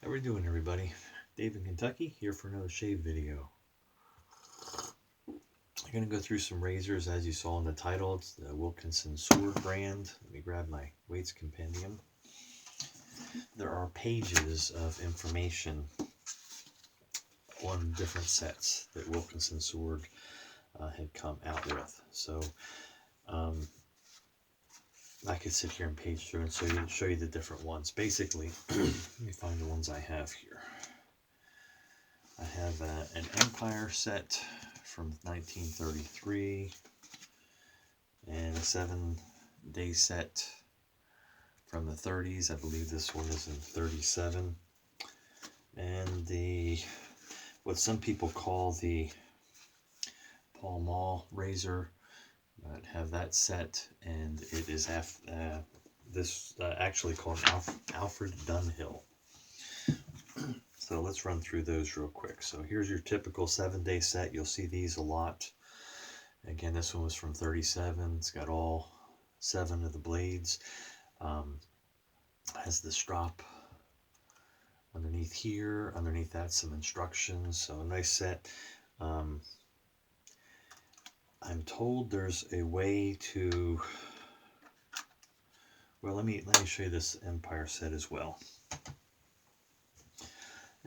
How we doing, everybody? Dave in Kentucky here for another shave video. I'm going to go through some razors as you saw in the title. It's the Wilkinson Sword brand. Let me grab my weights compendium. There are pages of information on different sets that Wilkinson Sword had come out with. So I could sit here and page through and show you the different ones. Basically, let me find the ones I have here. I have an Empire set from 1933 and a 7-day set from the 30s. I believe this one is in 37. And what some people call the Pall razor, have that set, and it is actually called Alfred Dunhill. So let's run through those real quick. So here's your typical 7-day set. You'll see these a lot. Again, this one was from 37. It's got all 7 of the blades. Has the strop underneath here. Underneath that, some instructions. So a nice set. I'm told there's a way to, well, let me show you this Empire set as well.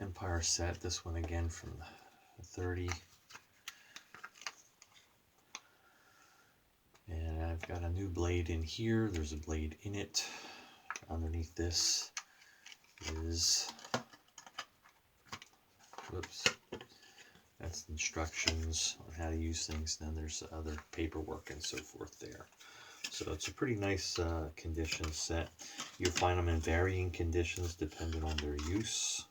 Empire set, this one again from 30. And I've got a new blade in here. There's a blade in it. Underneath this is, whoops, that's instructions on how to use things. Then there's other paperwork and so forth there. So it's a pretty nice condition set. You'll find them in varying conditions depending on their use.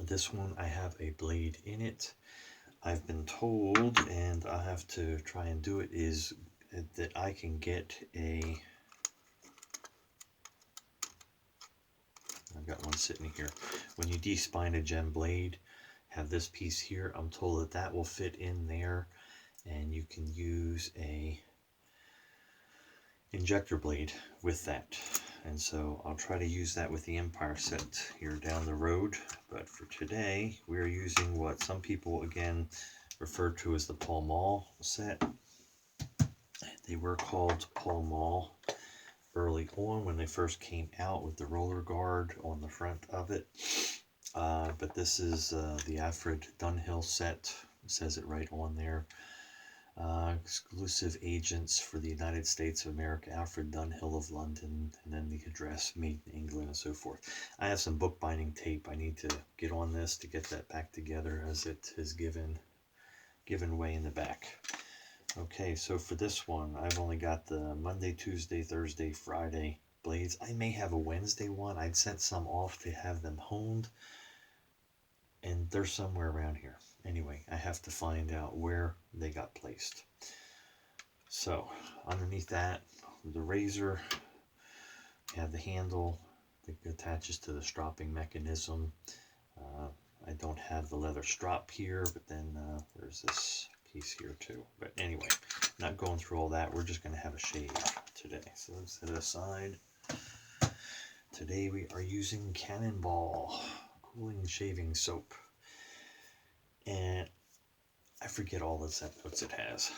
This one, I have a blade in it. I've been told, and I'll have to try and do it, is that I can get I've got one sitting here. When you de-spine a gem blade, have this piece here. I'm told that that will fit in there, and you can use a injector blade with that. And so I'll try to use that with the Empire set here down the road. But for today, we're using what some people, again, refer to as the Pall set. They were called Pall early on when they first came out with the roller guard on the front of it. But this is the Alfred Dunhill set. It says it right on there. Exclusive agents for the United States of America, Alfred Dunhill of London, and then the address, made in England, and so forth. I have some bookbinding tape. I need to get on this to get that back together, as it is given way in the back. Okay, so for this one, I've only got the Monday, Tuesday, Thursday, Friday blades. I may have a Wednesday one. I'd sent some off to have them honed, and they're somewhere around here. Anyway, I have to find out where they got placed. So underneath that, the razor, you have the handle that attaches to the stropping mechanism. I don't have the leather strop here, but then there's this piece here too. But anyway, not going through all that. We're just going to have a shave today. So let's set it aside. Today we are using Cannonball cooling shaving soap. And I forget all the notes it has.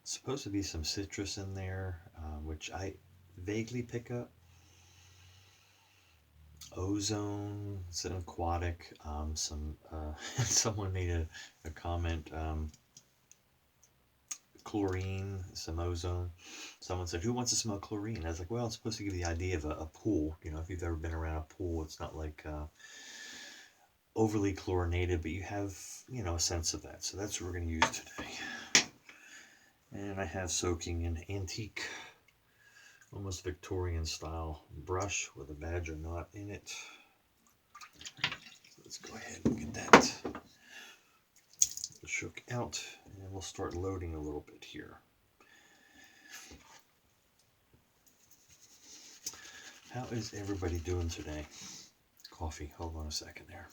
It's supposed to be some citrus in there, which I vaguely pick up. Ozone, it's an aquatic. Someone made a comment. Chlorine, some ozone. Someone said, "Who wants to smell chlorine?" I was like, "Well, it's supposed to give you the idea of a pool. You know, if you've ever been around a pool, it's not like overly chlorinated, but you have, you know, a sense of that." So that's what we're going to use today. And I have soaking an antique, almost Victorian style brush with a badger knot in it. So let's go ahead and get that shook out, and we'll start loading a little bit here. How is everybody doing today? Coffee, hold on a second there.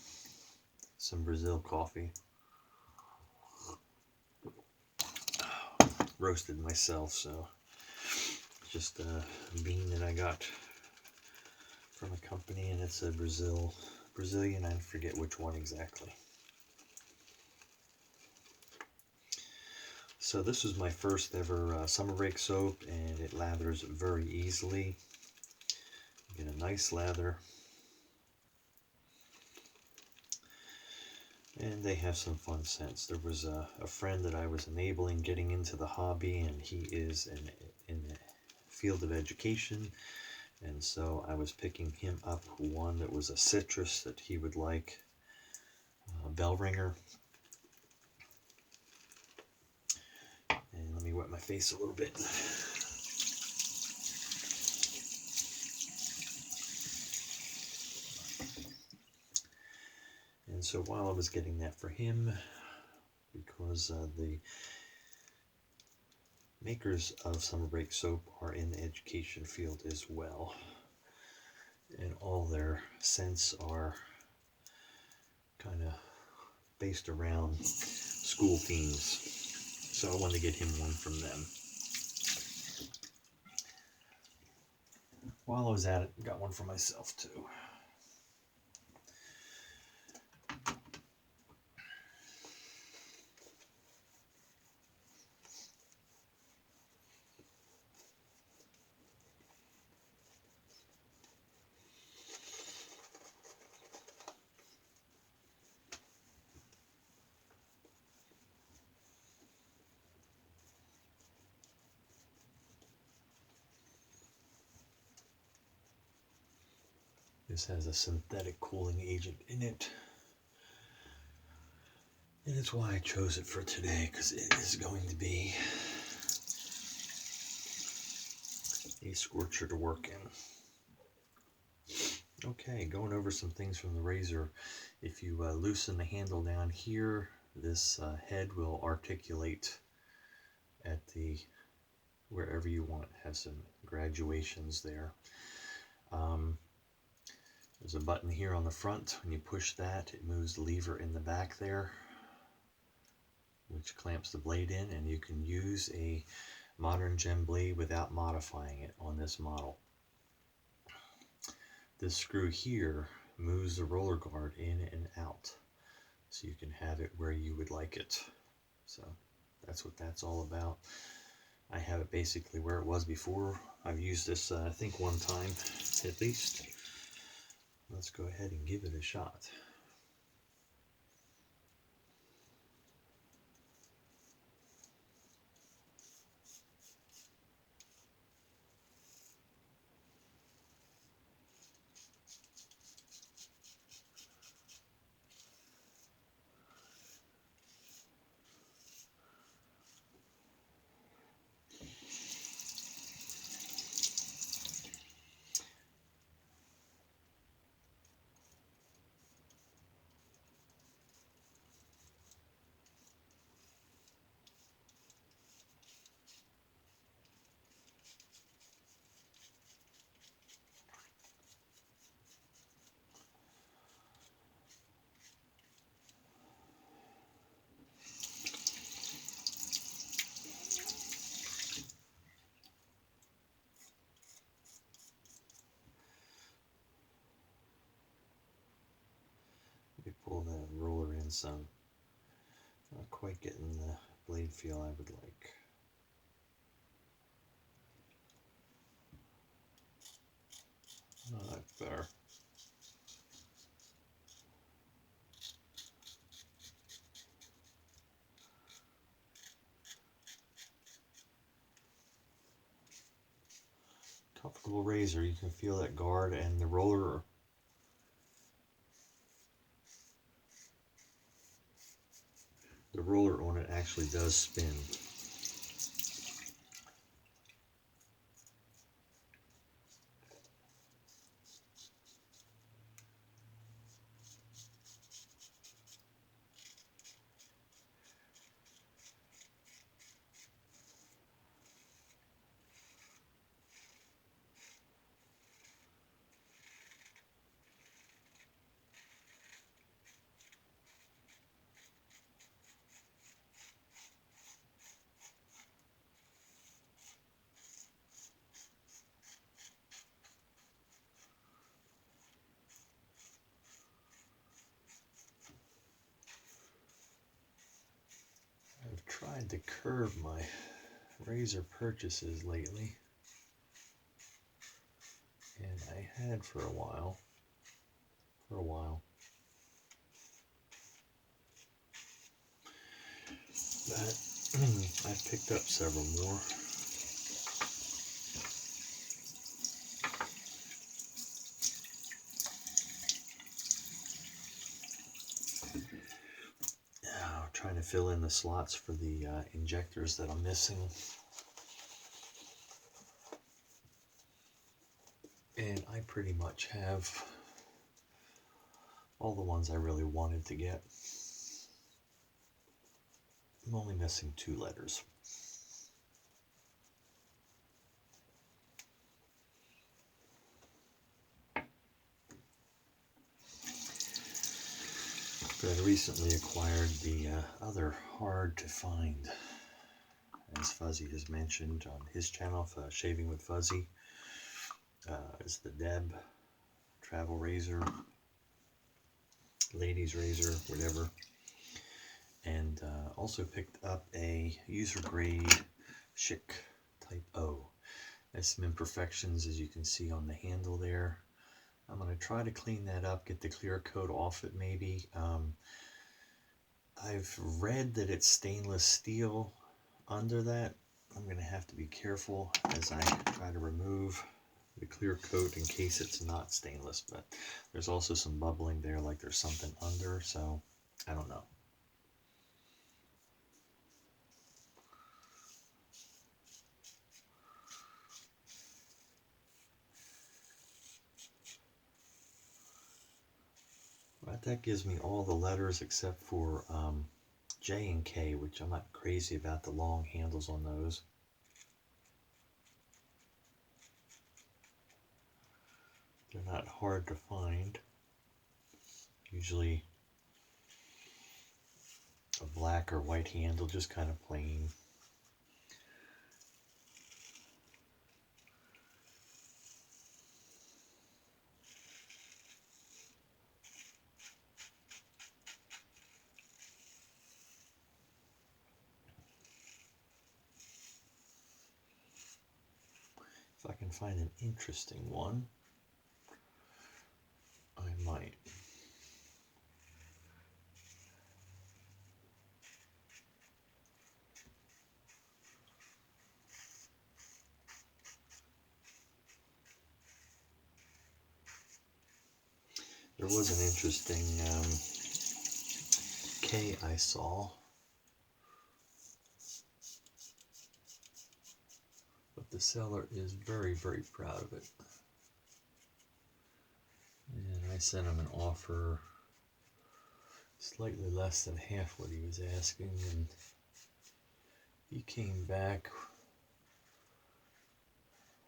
Some Brazil coffee. Roasted myself, so just a bean that I got from a company, and it's a Brazilian, I forget which one exactly. So this was my first ever summer break soap, and it lathers very easily. You get a nice lather. And they have some fun scents. There was a friend that I was enabling getting into the hobby, and he is in the field of education. And so I was picking him up one that was a citrus that he would like, bell ringer. And let me wet my face a little bit. And so while I was getting that for him, because the makers of summer break soap are in the education field as well, and all their scents are kind of based around school themes. So I wanted to get him one from them. While I was at it, got one for myself too. This has a synthetic cooling agent in it. And it's why I chose it for today, because it is going to be a scorcher to work in. Okay, going over some things from the razor. If you loosen the handle down here, this head will articulate at the wherever you want. It has some graduations there. There's a button here on the front. When you push that, it moves the lever in the back there, which clamps the blade in, and you can use a modern gem blade without modifying it on this model. This screw here moves the roller guard in and out, so you can have it where you would like it. So that's what that's all about. I have it basically where it was before. I've used this I think one time at least. Let's go ahead and give it a shot. Let me pull that roller in some. Not quite getting the blade feel I would like. Oh, that's better. Comfortable razor. You can feel that guard and the roller. The roller on it actually does spin. tried to curb my razor purchases lately, and I had for a while. But I've picked up several more. Now, trying to fill in the slots for the injectors that I'm missing. And I pretty much have all the ones I really wanted to get. I'm only missing 2 letters. But I recently acquired the other hard to find, as Fuzzy has mentioned on his channel, Shaving with Fuzzy, is the Deb travel razor, ladies razor, whatever. And also picked up a user grade Schick Type O. Has some imperfections, as you can see on the handle there. I'm going to try to clean that up, get the clear coat off it maybe. I've read that it's stainless steel under that. I'm going to have to be careful as I try to remove the clear coat in case it's not stainless. But there's also some bubbling there, like there's something under, so I don't know. But that gives me all the letters except for J and K, which I'm not crazy about the long handles on those. They're not hard to find. Usually a black or white handle, just kind of plain. If I can find an interesting one, I might. There was an interesting K I saw, but the seller is very, very proud of it. And I sent him an offer slightly less than half what he was asking, and he came back.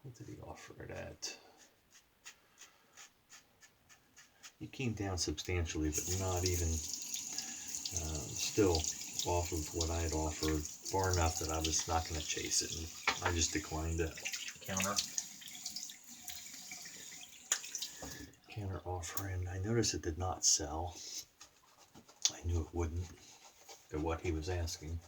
What did he offer it at? He came down substantially, but not even still off of what I had offered, far enough that I was not going to chase it, and I just declined it. Counter offer, and I noticed it did not sell. I knew it wouldn't at what he was asking.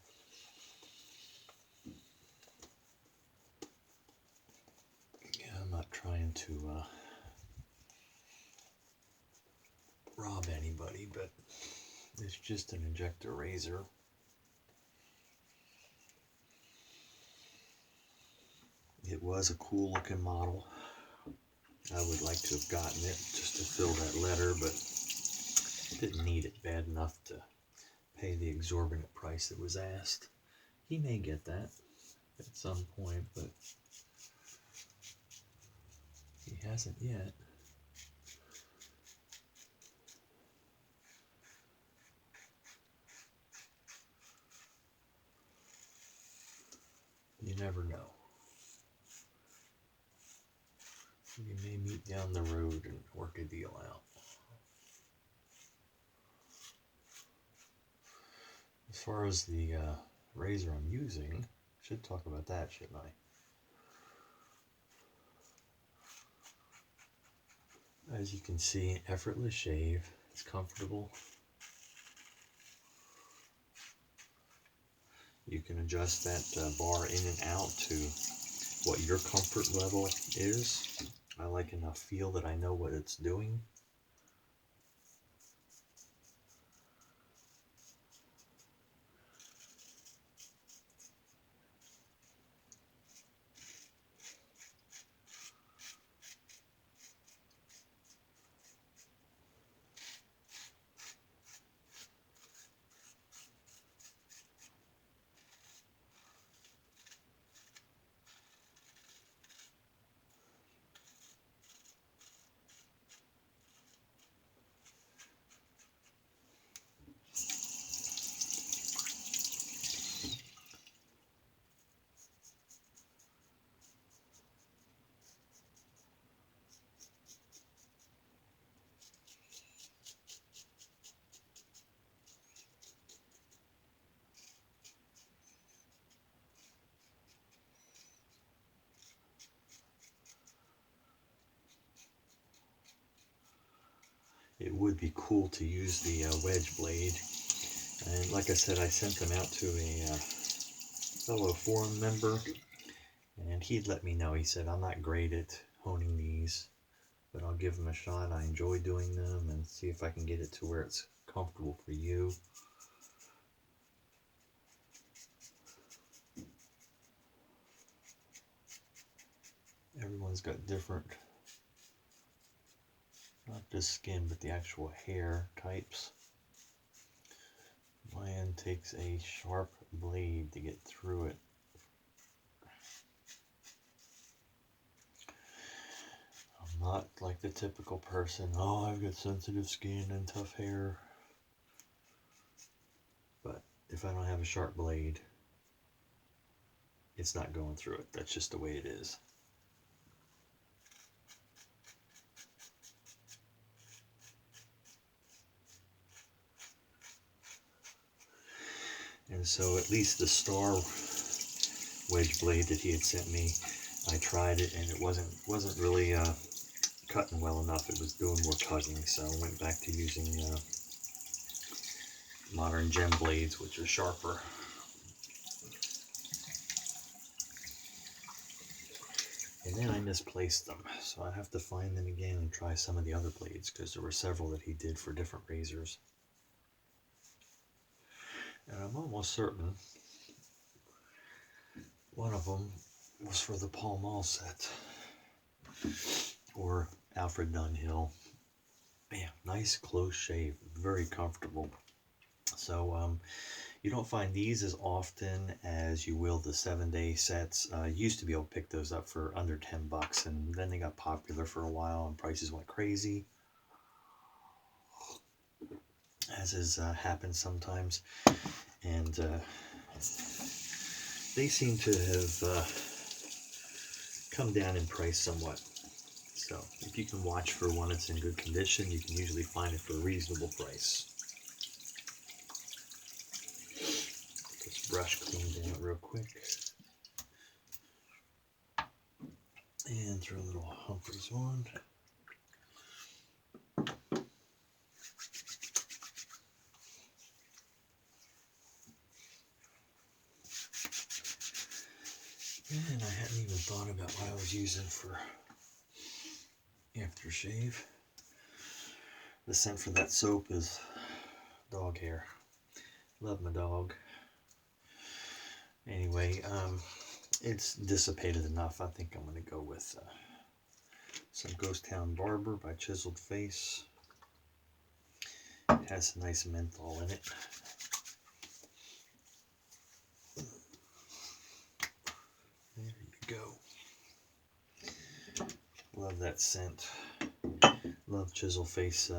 Yeah, I'm not trying to rob anybody, but it's just an injector razor. It was a cool looking model. I would like to have gotten it just to fill that letter, but didn't need it bad enough to pay the exorbitant price that was asked. He may get that at some point, but he hasn't yet. You never know. You may meet down the road and work a deal out. As far as the razor I'm using, I should talk about that, shouldn't I? As you can see, effortless shave. It's comfortable. You can adjust that bar in and out to what your comfort level is. I like enough feel that I know what it's doing. It would be cool to use the wedge blade. And like I said, I sent them out to a fellow forum member, and he'd let me know. He said, I'm not great at honing these, but I'll give them a shot. I enjoy doing them and see if I can get it to where it's comfortable for you. Everyone's got different, not just skin, but the actual hair types. Mine takes a sharp blade to get through it. I'm not like the typical person, oh, I've got sensitive skin and tough hair. But if I don't have a sharp blade, it's not going through it. That's just the way it is. And so at least the star wedge blade that he had sent me, I tried it and it wasn't really cutting well enough. It was doing more tugging, so I went back to using modern gem blades, which are sharper. And then I misplaced them, so I have to find them again and try some of the other blades, because there were several that he did for different razors. And I'm almost certain one of them was for the Pall set, or Alfred Dunhill. Yeah, nice close shave, very comfortable. So you don't find these as often as you will the 7-day sets. You used to be able to pick those up for under $10, and then they got popular for a while and prices went crazy, as has happened sometimes. And they seem to have come down in price somewhat. So if you can watch for one that's in good condition, you can usually find it for a reasonable price. Get this brush cleaned out real quick. And throw a little Humphreys on. And I hadn't even thought about what I was using for aftershave. The scent for that soap is dog hair. Love my dog. Anyway, it's dissipated enough. I think I'm going to go with some Ghost Town Barber by Chiseled Face. It has some nice menthol in it. There you go. Love that scent. Love Chiseled Face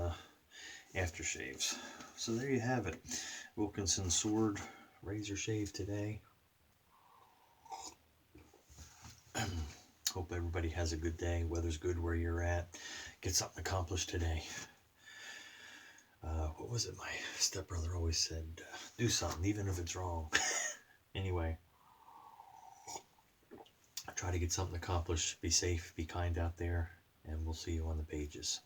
aftershaves. So there you have it. Wilkinson Sword razor shave today. Hope everybody has a good day. Weather's good where you're at. Get something accomplished today. What was it my stepbrother always said? Do something, even if it's wrong. Anyway, try to get something accomplished. Be safe, be kind out there, and we'll see you on the pages.